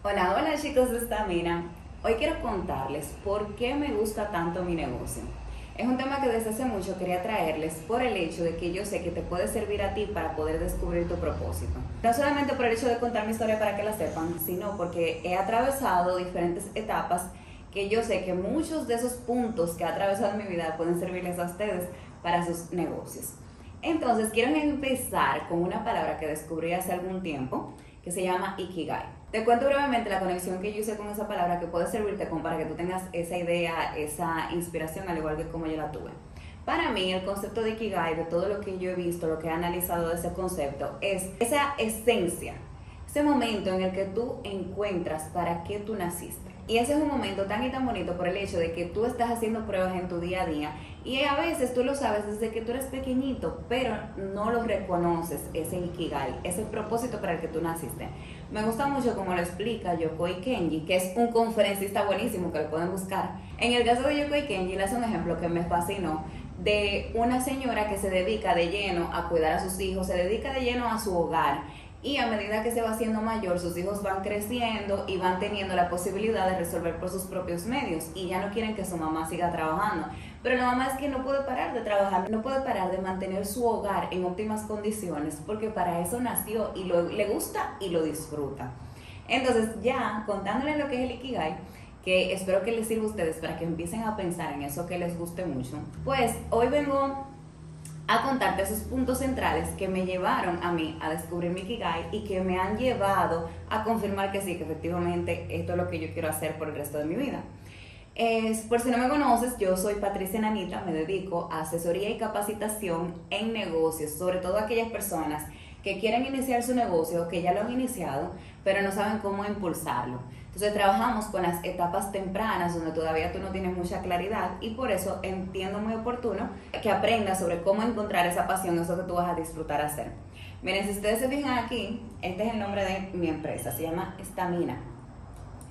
Hola, hola chicos de Stamina. Hoy quiero contarles por qué me gusta tanto mi negocio. Es un tema que desde hace mucho quería traerles por el hecho de que yo sé que te puede servir a ti para poder descubrir tu propósito. No solamente por el hecho de contar mi historia para que la sepan, sino porque he atravesado diferentes etapas que yo sé que muchos de esos puntos que he atravesado en mi vida pueden servirles a ustedes para sus negocios. Entonces quiero empezar con una palabra que descubrí hace algún tiempo que se llama Ikigai. Te cuento brevemente la conexión que yo hice con esa palabra que puede servirte como para que tú tengas esa idea, esa inspiración, al igual que como yo la tuve. Para mí, el concepto de Ikigai, de todo lo que yo he visto, lo que he analizado de ese concepto, es esa esencia, ese momento en el que tú encuentras para qué tú naciste. Y ese es un momento tan y tan bonito por el hecho de que tú estás haciendo pruebas en tu día a día y a veces tú lo sabes desde que tú eres pequeñito, pero no lo reconoces, ese Ikigai, ese propósito para el que tú naciste. Me gusta mucho como lo explica Yokoi Kenji, que es un conferencista buenísimo que lo pueden buscar. En el caso de Yokoi Kenji, le hace un ejemplo que me fascinó de una señora que se dedica de lleno a cuidar a sus hijos, se dedica de lleno a su hogar. Y a medida que se va haciendo mayor, sus hijos van creciendo y van teniendo la posibilidad de resolver por sus propios medios y ya no quieren que su mamá siga trabajando. Pero la mamá es que no puede parar de trabajar, no puede parar de mantener su hogar en óptimas condiciones porque para eso nació y le gusta y lo disfruta. Entonces ya contándole lo que es el Ikigai, que espero que les sirva a ustedes para que empiecen a pensar en eso que les guste mucho, pues hoy vengo a contarte esos puntos centrales que me llevaron a mí a descubrir mi Ikigai y que me han llevado a confirmar que sí, que efectivamente esto es lo que yo quiero hacer por el resto de mi vida. Por si no me conoces, yo soy Patricia Nanita, me dedico a asesoría y capacitación en negocios, sobre todo a aquellas personas que quieren iniciar su negocio, que ya lo han iniciado, pero no saben cómo impulsarlo. Entonces trabajamos con las etapas tempranas donde todavía tú no tienes mucha claridad y por eso entiendo muy oportuno que aprendas sobre cómo encontrar esa pasión, eso que tú vas a disfrutar hacer. Miren, si ustedes se fijan aquí, este es el nombre de mi empresa, se llama Stamina.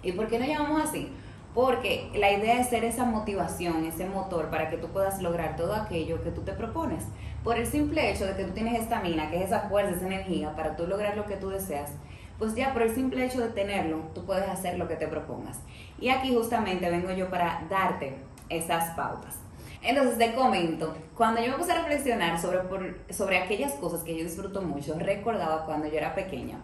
¿Y por qué nos llamamos así? Porque la idea es ser esa motivación, ese motor para que tú puedas lograr todo aquello que tú te propones. Por el simple hecho de que tú tienes estamina, que es esa fuerza, esa energía para tú lograr lo que tú deseas, pues ya por el simple hecho de tenerlo, tú puedes hacer lo que te propongas. Y aquí justamente vengo yo para darte esas pautas. Entonces te comento, cuando yo me puse a reflexionar sobre aquellas cosas que yo disfruto mucho, recordaba cuando yo era pequeña.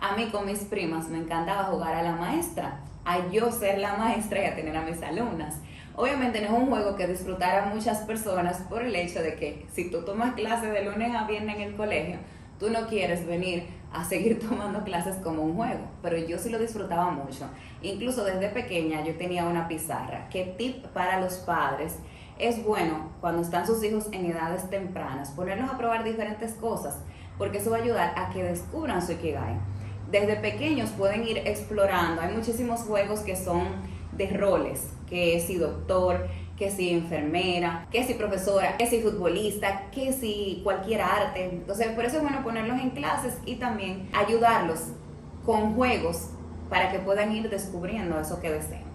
A mí con mis primas me encantaba jugar a la maestra, a yo ser la maestra y a tener a mis alumnas. Obviamente no es un juego que disfrutaran muchas personas por el hecho de que si tú tomas clases de lunes a viernes en el colegio, tú no quieres venir a seguir tomando clases como un juego, pero yo sí lo disfrutaba mucho. Incluso desde pequeña yo tenía una pizarra. ¿Qué tip para los padres? Es bueno cuando están sus hijos en edades tempranas ponerlos a probar diferentes cosas, porque eso va a ayudar a que descubran su Ikigai. Desde pequeños pueden ir explorando, hay muchísimos juegos que son de roles, que si doctor, que si enfermera, que si profesora, que si futbolista, que si cualquier arte. Entonces por eso es bueno ponerlos en clases y también ayudarlos con juegos para que puedan ir descubriendo eso que desean.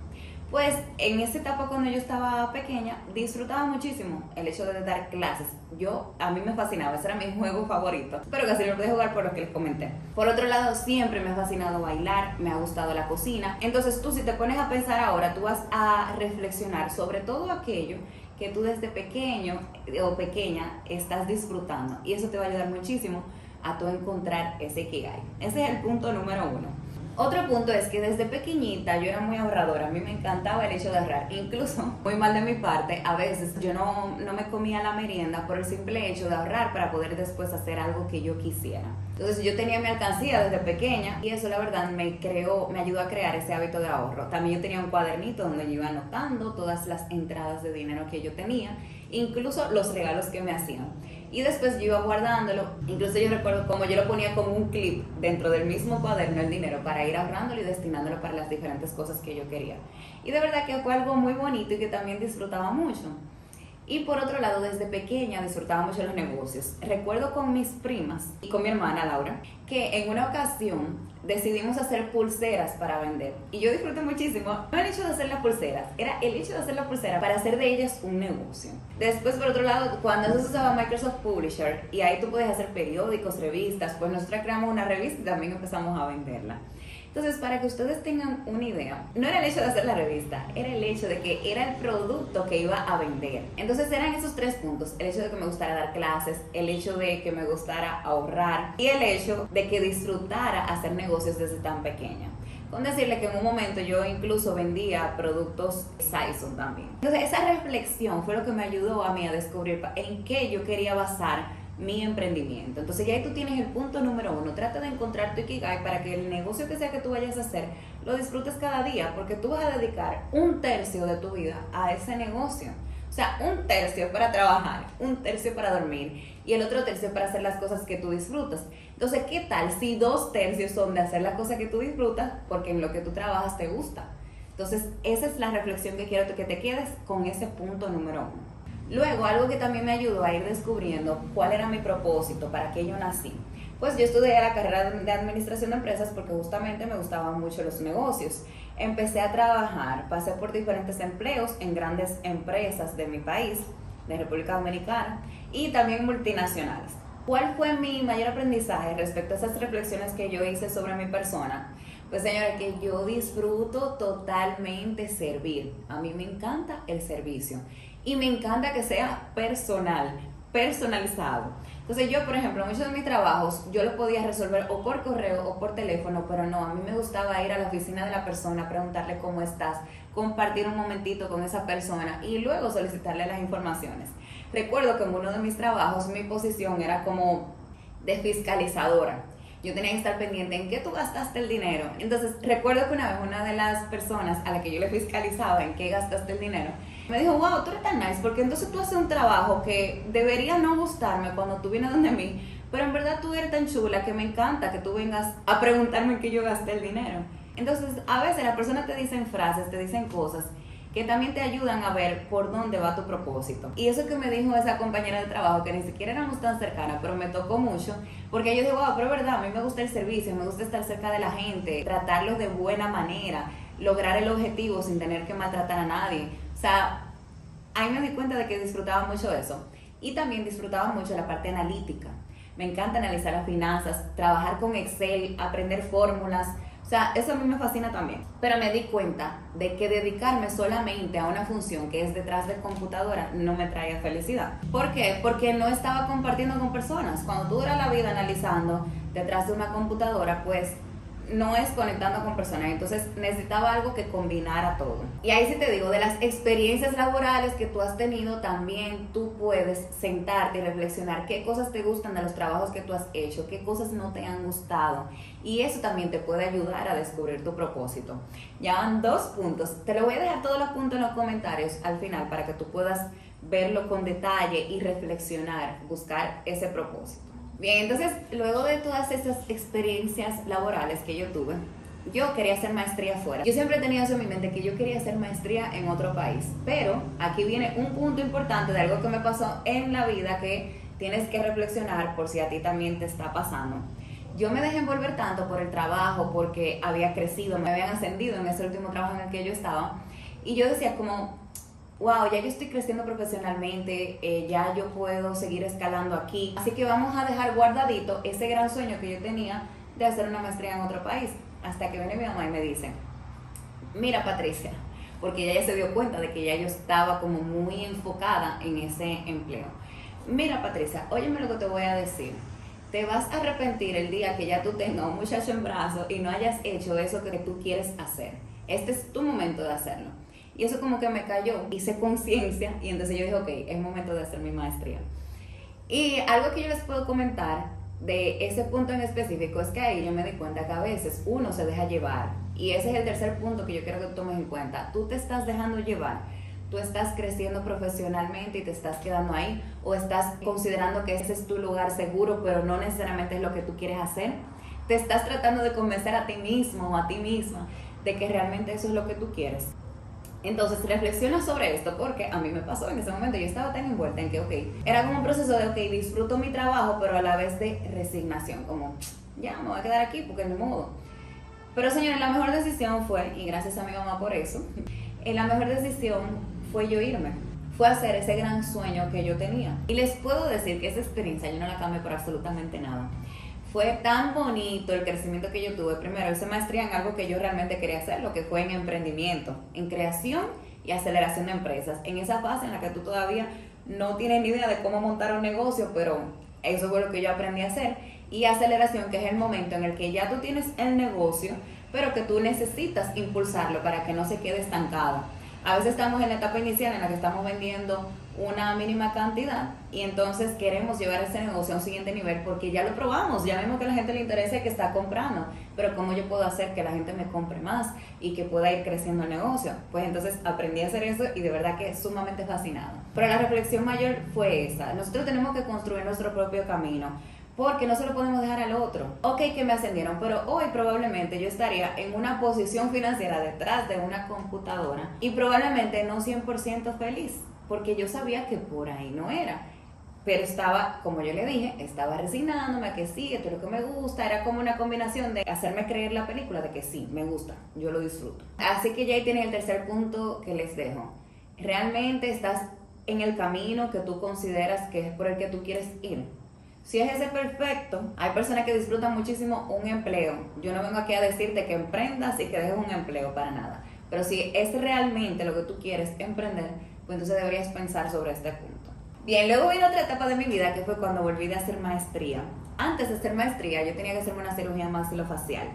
Pues en esa etapa cuando yo estaba pequeña disfrutaba muchísimo el hecho de dar clases. A mí me fascinaba, ese era mi juego favorito, pero casi no lo pude jugar por lo que les comenté. Por otro lado, siempre me ha fascinado bailar, me ha gustado la cocina. Entonces tú si te pones a pensar ahora, tú vas a reflexionar sobre todo aquello que tú desde pequeño o pequeña estás disfrutando y eso te va a ayudar muchísimo a tú encontrar ese Ikigai. Ese es el punto número uno. Otro punto es que desde pequeñita yo era muy ahorradora, a mí me encantaba el hecho de ahorrar, incluso muy mal de mi parte, a veces yo no me comía la merienda por el simple hecho de ahorrar para poder después hacer algo que yo quisiera. Entonces yo tenía mi alcancía desde pequeña y eso la verdad me ayudó a crear ese hábito de ahorro. También yo tenía un cuadernito donde yo iba anotando todas las entradas de dinero que yo tenía, incluso los regalos que me hacían. Y después yo iba guardándolo, incluso yo recuerdo como yo lo ponía como un clip dentro del mismo cuaderno el dinero para ir ahorrándolo y destinándolo para las diferentes cosas que yo quería. Y de verdad que fue algo muy bonito y que también disfrutaba mucho. Y por otro lado, desde pequeña disfrutaba mucho los negocios. Recuerdo con mis primas y con mi hermana Laura que en una ocasión decidimos hacer pulseras para vender. Y yo disfruté muchísimo, no el hecho de hacer las pulseras, era el hecho de hacer la pulsera para hacer de ellas un negocio. Después, por otro lado, cuando eso se usaba Microsoft Publisher y ahí tú podías hacer periódicos, revistas, pues nosotros creamos una revista y también empezamos a venderla. Entonces, para que ustedes tengan una idea, no era el hecho de hacer la revista, era el hecho de que era el producto que iba a vender. Entonces eran esos 3 puntos: el hecho de que me gustara dar clases, el hecho de que me gustara ahorrar y el hecho de que disfrutara hacer negocios desde tan pequeña. Con decirle que en un momento yo incluso vendía productos Saison también. Entonces esa reflexión fue lo que me ayudó a mí a descubrir en qué yo quería basar mi emprendimiento. Entonces ya ahí tú tienes el punto número 1. Trata de encontrar tu Ikigai para que el negocio que sea que tú vayas a hacer lo disfrutes cada día, porque tú vas a dedicar 1/3 de tu vida a ese negocio. O sea, 1/3 para trabajar, 1/3 para dormir y el otro tercio para hacer las cosas que tú disfrutas. Entonces, ¿qué tal si 2/3 son de hacer las cosas que tú disfrutas porque en lo que tú trabajas te gusta? Entonces, esa es la reflexión que quiero que te quedes con ese punto número 1. Luego, algo que también me ayudó a ir descubriendo cuál era mi propósito, para qué yo nací. Pues yo estudié la carrera de administración de empresas porque justamente me gustaban mucho los negocios. Empecé a trabajar, pasé por diferentes empleos en grandes empresas de mi país, de República Dominicana, y también multinacionales. ¿Cuál fue mi mayor aprendizaje respecto a esas reflexiones que yo hice sobre mi persona? Pues señores, que yo disfruto totalmente servir. A mí me encanta el servicio y me encanta que sea personalizado. Entonces yo, por ejemplo, muchos de mis trabajos yo los podía resolver o por correo o por teléfono, pero no, a mí me gustaba ir a la oficina de la persona, preguntarle cómo estás, compartir un momentito con esa persona y luego solicitarle las informaciones. Recuerdo que en uno de mis trabajos mi posición era como de fiscalizadora. Yo tenía que estar pendiente en qué tú gastaste el dinero. Entonces recuerdo que una vez una de las personas a la que yo le fiscalizaba en qué gastaste el dinero me dijo: wow, tú eres tan nice, porque entonces tú haces un trabajo que debería no gustarme cuando tú vienes donde mí, pero en verdad tú eres tan chula que me encanta que tú vengas a preguntarme en qué yo gasté el dinero. Entonces a veces las personas te dicen frases, te dicen cosas que también te ayudan a ver por dónde va tu propósito. Y eso que me dijo esa compañera de trabajo, que ni siquiera éramos tan cercanas, pero me tocó mucho, porque yo digo: wow, pero es verdad, a mí me gusta el servicio, me gusta estar cerca de la gente, tratarlos de buena manera, lograr el objetivo sin tener que maltratar a nadie. O sea, ahí me di cuenta de que disfrutaba mucho eso. Y también disfrutaba mucho la parte analítica. Me encanta analizar las finanzas, trabajar con Excel, aprender fórmulas. O sea, eso a mí me fascina también. Pero me di cuenta de que dedicarme solamente a una función que es detrás de computadora no me traía felicidad. ¿Por qué? Porque no estaba compartiendo con personas. Cuando tú duras la vida analizando detrás de una computadora, pues no es conectando con personas. Entonces necesitaba algo que combinara todo. Y ahí sí te digo, de las experiencias laborales que tú has tenido, también tú puedes sentarte y reflexionar qué cosas te gustan de los trabajos que tú has hecho, qué cosas no te han gustado. Y eso también te puede ayudar a descubrir tu propósito. Ya van 2 puntos. Te lo voy a dejar todos los puntos en los comentarios al final para que tú puedas verlo con detalle y reflexionar, buscar ese propósito. Bien, entonces, luego de todas esas experiencias laborales que yo tuve, yo quería hacer maestría fuera. Yo siempre he tenido eso en mi mente, que yo quería hacer maestría en otro país. Pero aquí viene un punto importante de algo que me pasó en la vida que tienes que reflexionar por si a ti también te está pasando. Yo me dejé envolver tanto por el trabajo, porque había crecido, me habían ascendido en ese último trabajo en el que yo estaba. Y yo decía como: wow, ya yo estoy creciendo profesionalmente, ya yo puedo seguir escalando aquí. Así que vamos a dejar guardadito ese gran sueño que yo tenía de hacer una maestría en otro país. Hasta que viene mi mamá y me dice: mira, Patricia, porque ella ya se dio cuenta de que ya yo estaba como muy enfocada en ese empleo. Mira, Patricia, óyeme lo que te voy a decir. Te vas a arrepentir el día que ya tú tengas un muchacho en brazos y no hayas hecho eso que tú quieres hacer. Este es tu momento de hacerlo. Y eso como que me cayó, hice conciencia y entonces yo dije: ok, es momento de hacer mi maestría. Y algo que yo les puedo comentar de ese punto en específico es que ahí yo me di cuenta que a veces uno se deja llevar. Y ese es el tercer punto que yo quiero que tú tomes en cuenta. Tú te estás dejando llevar. Tú estás creciendo profesionalmente y te estás quedando ahí, o estás considerando que ese es tu lugar seguro, pero no necesariamente es lo que tú quieres hacer. Te estás tratando de convencer a ti mismo o a ti misma de que realmente eso es lo que tú quieres. Entonces reflexiona sobre esto, porque a mí me pasó en ese momento. Yo estaba tan envuelta en que, ok, era como un proceso de, ok, disfruto mi trabajo, pero a la vez de resignación, como, ya, me voy a quedar aquí porque ni modo. Pero señores, la mejor decisión fue, y gracias a mi mamá por eso, la mejor decisión fue yo irme. Fue hacer ese gran sueño que yo tenía. Y les puedo decir que esa experiencia yo no la cambié por absolutamente nada. Fue tan bonito el crecimiento que yo tuve. Primero, hice maestría en algo que yo realmente quería hacer, lo que fue en emprendimiento, en creación y aceleración de empresas. En esa fase en la que tú todavía no tienes ni idea de cómo montar un negocio, pero eso fue lo que yo aprendí a hacer. Y aceleración, que es el momento en el que ya tú tienes el negocio, pero que tú necesitas impulsarlo para que no se quede estancado. A veces estamos en la etapa inicial en la que estamos vendiendo una mínima cantidad y entonces queremos llevar ese negocio a un siguiente nivel porque ya lo probamos, ya vemos que a la gente le interesa y que está comprando, pero ¿cómo yo puedo hacer que la gente me compre más y que pueda ir creciendo el negocio? Pues entonces aprendí a hacer eso y de verdad que es sumamente fascinado. Pero la reflexión mayor fue esa: nosotros tenemos que construir nuestro propio camino, porque no se lo podemos dejar al otro. Ok, que me ascendieron, pero hoy probablemente yo estaría en una posición financiera detrás de una computadora y probablemente no 100% feliz, porque yo sabía que por ahí no era. Pero estaba, como yo le dije, estaba resignándome a que sí, esto es lo que me gusta. Era como una combinación de hacerme creer la película, de que sí, me gusta, yo lo disfruto. Así que ya ahí tienes el tercer punto que les dejo. Realmente estás en el camino que tú consideras que es por el que tú quieres ir. Si es ese perfecto, hay personas que disfrutan muchísimo un empleo. Yo no vengo aquí a decirte que emprendas y que dejes un empleo, para nada. Pero si es realmente lo que tú quieres emprender, pues entonces deberías pensar sobre este punto. Bien, luego vino otra etapa de mi vida que fue cuando volví a hacer maestría. Antes de hacer maestría yo tenía que hacerme una cirugía maxilofacial.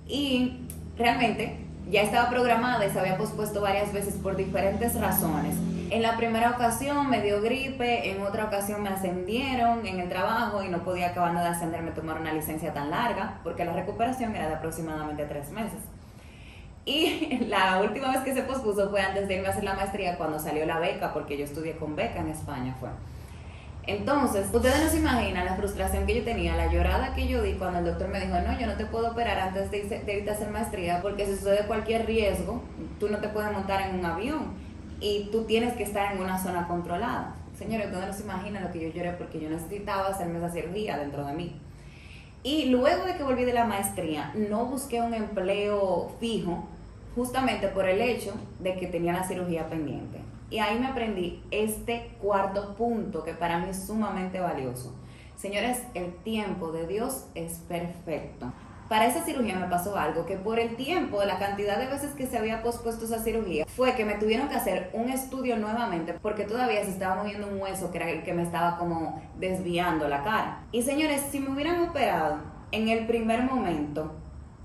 Y realmente ya estaba programada y se había pospuesto varias veces por diferentes razones. En la primera ocasión me dio gripe, en otra ocasión me ascendieron en el trabajo y no podía, acabando de ascenderme, tomar una licencia tan larga porque la recuperación era de aproximadamente 3 meses. Y la última vez que se pospuso fue antes de irme a hacer la maestría, cuando salió la beca, porque yo estudié con beca en España fue. Entonces, ustedes no se imaginan la frustración que yo tenía, la llorada que yo di cuando el doctor me dijo: no, yo no te puedo operar antes de irte a hacer maestría, porque si sucede cualquier riesgo, tú no te puedes montar en un avión y tú tienes que estar en una zona controlada. Señores, ustedes no se imaginan lo que yo lloré, porque yo necesitaba hacerme esa cirugía dentro de mí. Y luego de que volví de la maestría, no busqué un empleo fijo, justamente por el hecho de que tenía la cirugía pendiente. Y ahí me aprendí este cuarto punto que para mí es sumamente valioso. Señores, el tiempo de Dios es perfecto. Para esa cirugía me pasó algo, que por el tiempo, la cantidad de veces que se había pospuesto esa cirugía, fue que me tuvieron que hacer un estudio nuevamente, porque todavía se estaba moviendo un hueso que era el que me estaba como desviando la cara. Y señores, si me hubieran operado en el primer momento,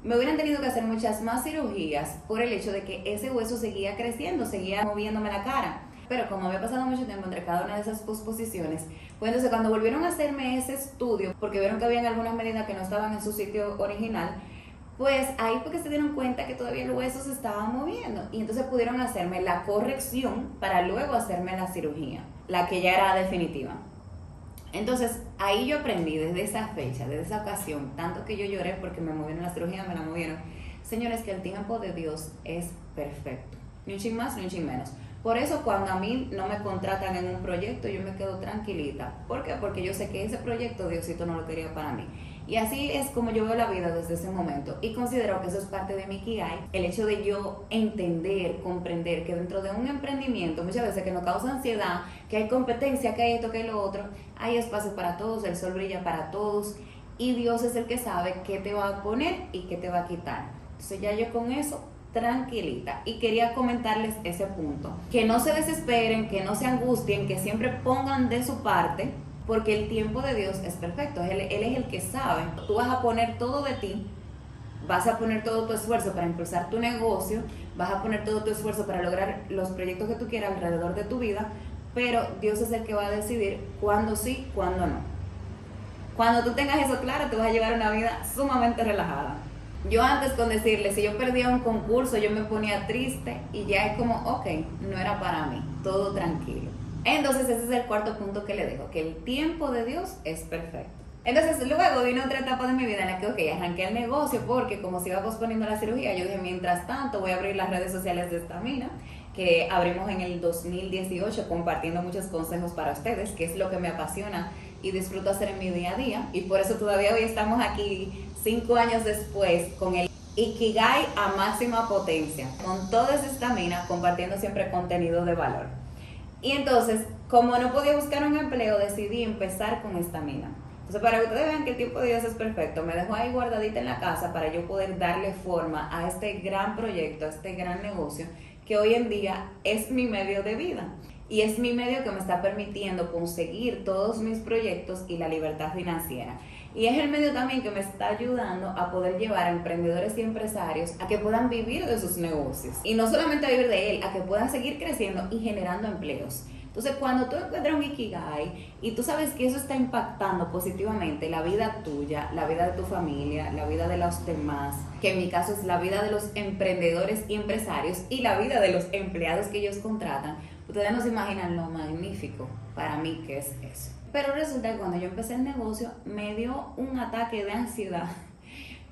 me hubieran tenido que hacer muchas más cirugías por el hecho de que ese hueso seguía creciendo, seguía moviéndome la cara. Pero como había pasado mucho tiempo entre cada una de esas posposiciones, pues entonces cuando volvieron a hacerme ese estudio, porque vieron que habían algunas medidas que no estaban en su sitio original, pues ahí fue que se dieron cuenta que todavía el hueso se estaba moviendo. Y entonces pudieron hacerme la corrección para luego hacerme la cirugía, la que ya era definitiva. Entonces ahí yo aprendí desde esa fecha, desde esa ocasión, tanto que yo lloré porque me movieron la cirugía, me la movieron. Señores, que el tiempo de Dios es perfecto, ni un chin más ni un chin menos. Por eso cuando a mí no me contratan en un proyecto, yo me quedo tranquilita. ¿Por qué? Porque yo sé que ese proyecto Diosito no lo quería para mí. Y así es como yo veo la vida desde ese momento. Y considero que eso es parte de mi Ikigai. El hecho de yo entender, comprender que dentro de un emprendimiento, muchas veces que nos causa ansiedad, que hay competencia, que hay esto, que hay lo otro, hay espacio para todos, el sol brilla para todos. Y Dios es el que sabe qué te va a poner y qué te va a quitar. Entonces ya yo con eso tranquilita. Y quería comentarles ese punto. Que no se desesperen, que no se angustien, que siempre pongan de su parte, porque el tiempo de Dios es perfecto. Él es el que sabe. Tú vas a poner todo de ti, vas a poner todo tu esfuerzo para impulsar tu negocio, vas a poner todo tu esfuerzo para lograr los proyectos que tú quieras alrededor de tu vida, pero Dios es el que va a decidir cuándo sí, cuándo no. Cuando tú tengas eso claro, te vas a llevar una vida sumamente relajada. Yo antes, con decirle, si yo perdía un concurso, yo me ponía triste y ya es como, ok, no era para mí, todo tranquilo. Entonces ese es el cuarto punto que le dejo, que el tiempo de Dios es perfecto. Entonces luego vino otra etapa de mi vida en la que, ok, arranqué el negocio, porque como se iba posponiendo la cirugía, yo dije, mientras tanto voy a abrir las redes sociales de Stamina, que abrimos en el 2018, compartiendo muchos consejos para ustedes, que es lo que me apasiona y disfruto hacer en mi día a día. Y por eso todavía hoy estamos aquí, 5 años después, con el Ikigai a máxima potencia, con toda esa Stamina, compartiendo siempre contenido de valor. Y entonces, como no podía buscar un empleo, decidí empezar con Stamina. Entonces, para que ustedes vean que el tiempo de Dios es perfecto, me dejó ahí guardadita en la casa para yo poder darle forma a este gran proyecto, a este gran negocio, que hoy en día es mi medio de vida. Y es mi medio que me está permitiendo conseguir todos mis proyectos y la libertad financiera. Y es el medio también que me está ayudando a poder llevar a emprendedores y empresarios a que puedan vivir de sus negocios. Y no solamente a vivir de él, a que puedan seguir creciendo y generando empleos. Entonces, cuando tú encuentras un Ikigai y tú sabes que eso está impactando positivamente la vida tuya, la vida de tu familia, la vida de los demás, que en mi caso es la vida de los emprendedores y empresarios y la vida de los empleados que ellos contratan, ustedes no se imaginan lo magnífico para mí que es eso. Pero resulta que cuando yo empecé el negocio me dio un ataque de ansiedad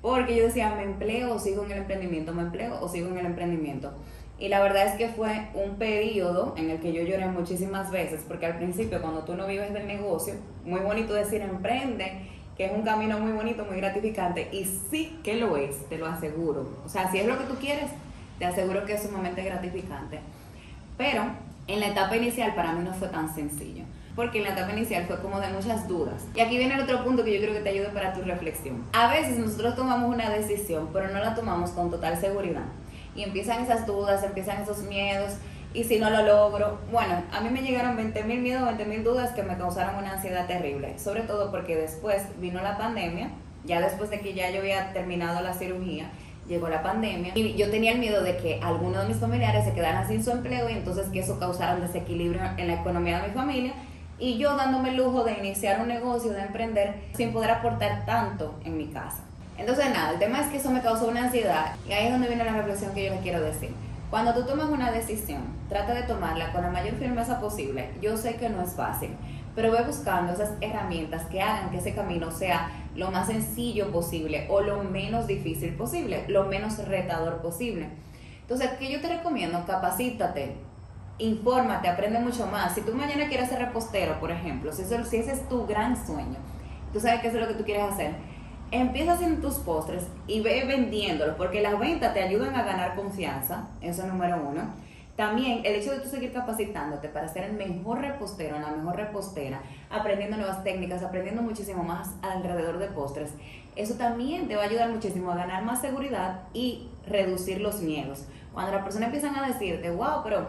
porque yo decía, me empleo o sigo en el emprendimiento, me empleo o sigo en el emprendimiento. Y la verdad es que fue un periodo en el que yo lloré muchísimas veces, porque al principio cuando tú no vives del negocio, muy bonito decir emprende, que es un camino muy bonito, muy gratificante, y sí que lo es, te lo aseguro. O sea, si es lo que tú quieres, te aseguro que es sumamente gratificante. Pero en la etapa inicial para mí no fue tan sencillo, porque en la etapa inicial fue como de muchas dudas. Y aquí viene el otro punto que yo creo que te ayude para tu reflexión. A veces nosotros tomamos una decisión, pero no la tomamos con total seguridad. Y empiezan esas dudas, empiezan esos miedos, y si no lo logro, bueno, a mí me llegaron 20.000 miedos, 20.000 dudas que me causaron una ansiedad terrible, sobre todo porque después vino la pandemia, ya después de que ya yo había terminado la cirugía, llegó la pandemia, y yo tenía el miedo de que algunos de mis familiares se quedaran sin su empleo, y entonces que eso causara un desequilibrio en la economía de mi familia, y yo dándome el lujo de iniciar un negocio, de emprender, sin poder aportar tanto en mi casa. Entonces nada, el tema es que eso me causó una ansiedad y ahí es donde viene la reflexión que yo les quiero decir. Cuando tú tomas una decisión, trata de tomarla con la mayor firmeza posible. Yo sé que no es fácil, pero ve buscando esas herramientas que hagan que ese camino sea lo más sencillo posible o lo menos difícil posible, lo menos retador posible. Entonces, ¿qué yo te recomiendo? Capacítate, infórmate, aprende mucho más. Si tú mañana quieres ser repostero, por ejemplo, si ese es tu gran sueño, tú sabes qué es lo que tú quieres hacer, empieza haciendo tus postres y ve vendiéndolos, porque las ventas te ayudan a ganar confianza, eso es número uno. También el hecho de tú seguir capacitándote para ser el mejor repostero, la mejor repostera, aprendiendo nuevas técnicas, aprendiendo muchísimo más alrededor de postres, eso también te va a ayudar muchísimo a ganar más seguridad y reducir los miedos. Cuando las personas empiezan a decirte, wow, pero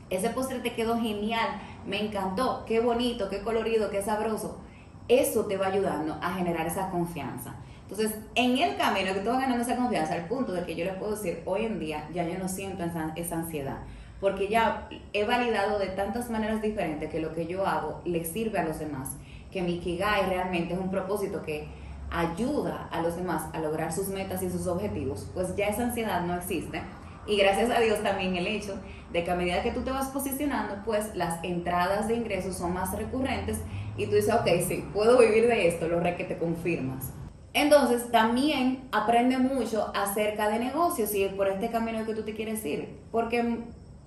ese postre te quedó genial, me encantó, qué bonito, qué colorido, qué sabroso, eso te va ayudando a generar esa confianza. Entonces, en el camino que tú vas ganando esa confianza, al punto de que yo les puedo decir, hoy en día ya yo no siento esa ansiedad, porque ya he validado de tantas maneras diferentes que lo que yo hago le sirve a los demás, que mi Ikigai realmente es un propósito que ayuda a los demás a lograr sus metas y sus objetivos, pues ya esa ansiedad no existe. Y gracias a Dios también el hecho de que a medida que tú te vas posicionando, pues las entradas de ingresos son más recurrentes y tú dices, ok, sí, puedo vivir de esto, lo que te confirmas. Entonces también aprende mucho acerca de negocios y por este camino que tú te quieres ir, porque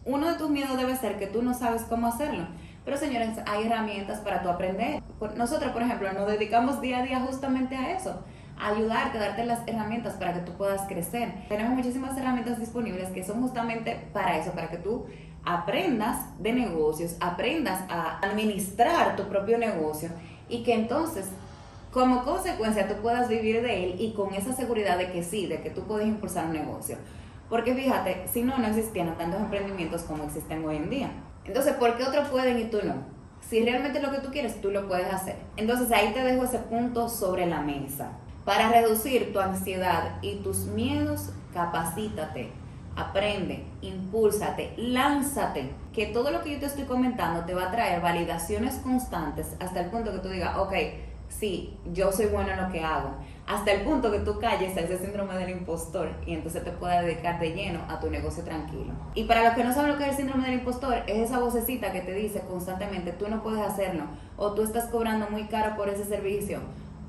uno de tus miedos debe ser que tú no sabes cómo hacerlo. Pero señores, hay herramientas para tú aprender. Nosotros, por ejemplo, nos dedicamos día a día justamente a eso, a ayudarte, a darte las herramientas para que tú puedas crecer. Tenemos muchísimas herramientas disponibles que son justamente para eso, para que tú aprendas de negocios, aprendas a administrar tu propio negocio y que entonces, como consecuencia, tú puedas vivir de él y con esa seguridad de que sí, de que tú puedes impulsar un negocio. Porque fíjate, si no, no existieran tantos emprendimientos como existen hoy en día. Entonces, ¿por qué otros pueden y tú no? Si realmente es lo que tú quieres, tú lo puedes hacer. Entonces, ahí te dejo ese punto sobre la mesa. Para reducir tu ansiedad y tus miedos, capacítate, aprende, impúlsate, lánzate. Que todo lo que yo te estoy comentando te va a traer validaciones constantes hasta el punto que tú digas, ok, sí, yo soy bueno en lo que hago. Hasta el punto que tú calles a ese síndrome del impostor y entonces te puedas dedicar de lleno a tu negocio tranquilo. Y para los que no saben lo que es el síndrome del impostor, es esa vocecita que te dice constantemente, tú no puedes hacerlo, o tú estás cobrando muy caro por ese servicio,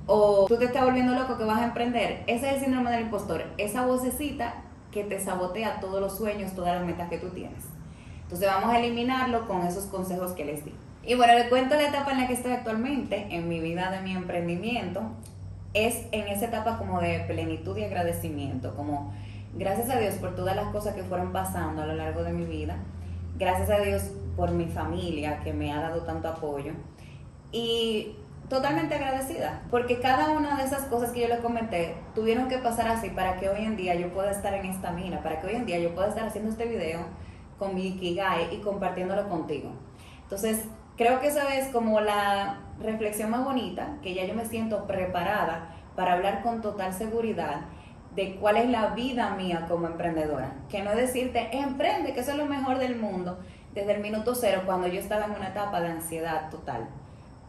o tú te estás volviendo loco que vas a emprender. Ese es el síndrome del impostor, esa vocecita que te sabotea todos los sueños, todas las metas que tú tienes. Entonces vamos a eliminarlo con esos consejos que les di. Y bueno, les cuento la etapa en la que estoy actualmente en mi vida de mi emprendimiento. Es en esa etapa como de plenitud y agradecimiento, como gracias a Dios por todas las cosas que fueron pasando a lo largo de mi vida, gracias a Dios por mi familia que me ha dado tanto apoyo y totalmente agradecida, porque cada una de esas cosas que yo le comenté tuvieron que pasar así para que hoy en día yo pueda estar en esta mina, para que hoy en día yo pueda estar haciendo este video con mi Ikigai y compartiéndolo contigo. Entonces, creo que esa es como la reflexión más bonita, que ya yo me siento preparada para hablar con total seguridad de cuál es la vida mía como emprendedora. Que no es decirte, emprende, que eso es lo mejor del mundo, desde el minuto cero, cuando yo estaba en una etapa de ansiedad total.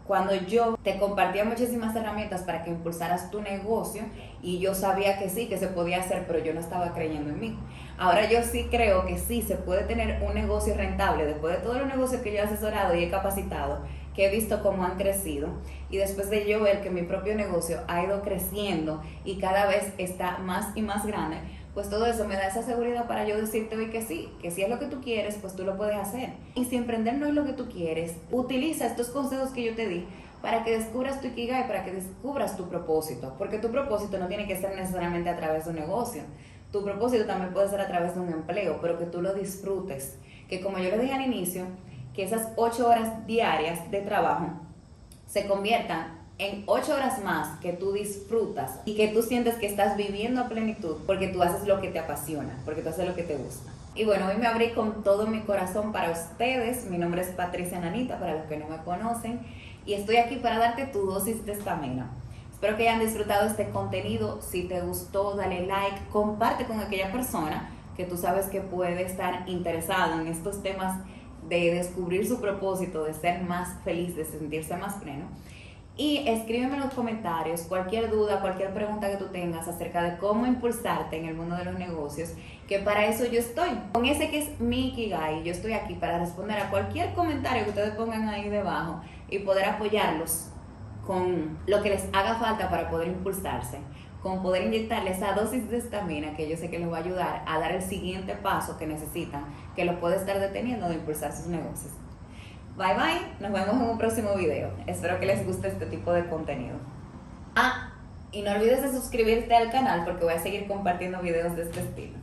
Cuando yo te compartía muchísimas herramientas para que impulsaras tu negocio y yo sabía que sí, que se podía hacer, pero yo no estaba creyendo en mí. Ahora yo sí creo que sí se puede tener un negocio rentable después de todos los negocios que yo he asesorado y he capacitado, que he visto cómo han crecido, y después de yo ver que mi propio negocio ha ido creciendo y cada vez está más y más grande, pues todo eso me da esa seguridad para yo decirte hoy que sí es lo que tú quieres, pues tú lo puedes hacer. Y si emprender no es lo que tú quieres, utiliza estos consejos que yo te di para que descubras tu Ikigai, para que descubras tu propósito, porque tu propósito no tiene que ser necesariamente a través de un negocio. Tu propósito también puede ser a través de un empleo, pero que tú lo disfrutes. Que como yo le dije al inicio, que esas 8 horas diarias de trabajo se conviertan en 8 horas más que tú disfrutas y que tú sientes que estás viviendo a plenitud porque tú haces lo que te apasiona, porque tú haces lo que te gusta. Y bueno, hoy me abrí con todo mi corazón para ustedes. Mi nombre es Patricia Nanita, para los que no me conocen, y estoy aquí para darte tu dosis de estamina. Espero que hayan disfrutado este contenido. Si te gustó, dale like, comparte con aquella persona que tú sabes que puede estar interesado en estos temas de descubrir su propósito, de ser más feliz, de sentirse más pleno. Y escríbeme en los comentarios cualquier duda, cualquier pregunta que tú tengas acerca de cómo impulsarte en el mundo de los negocios, que para eso yo estoy. Con ese que es mi Ikigai, yo estoy aquí para responder a cualquier comentario que ustedes pongan ahí debajo y poder apoyarlos con lo que les haga falta para poder impulsarse, con poder inyectarles esa dosis de estamina que yo sé que les va a ayudar a dar el siguiente paso que necesitan, que los puede estar deteniendo de impulsar sus negocios. Bye bye, nos vemos en un próximo video. Espero que les guste este tipo de contenido. Y no olvides de suscribirte al canal porque voy a seguir compartiendo videos de este estilo.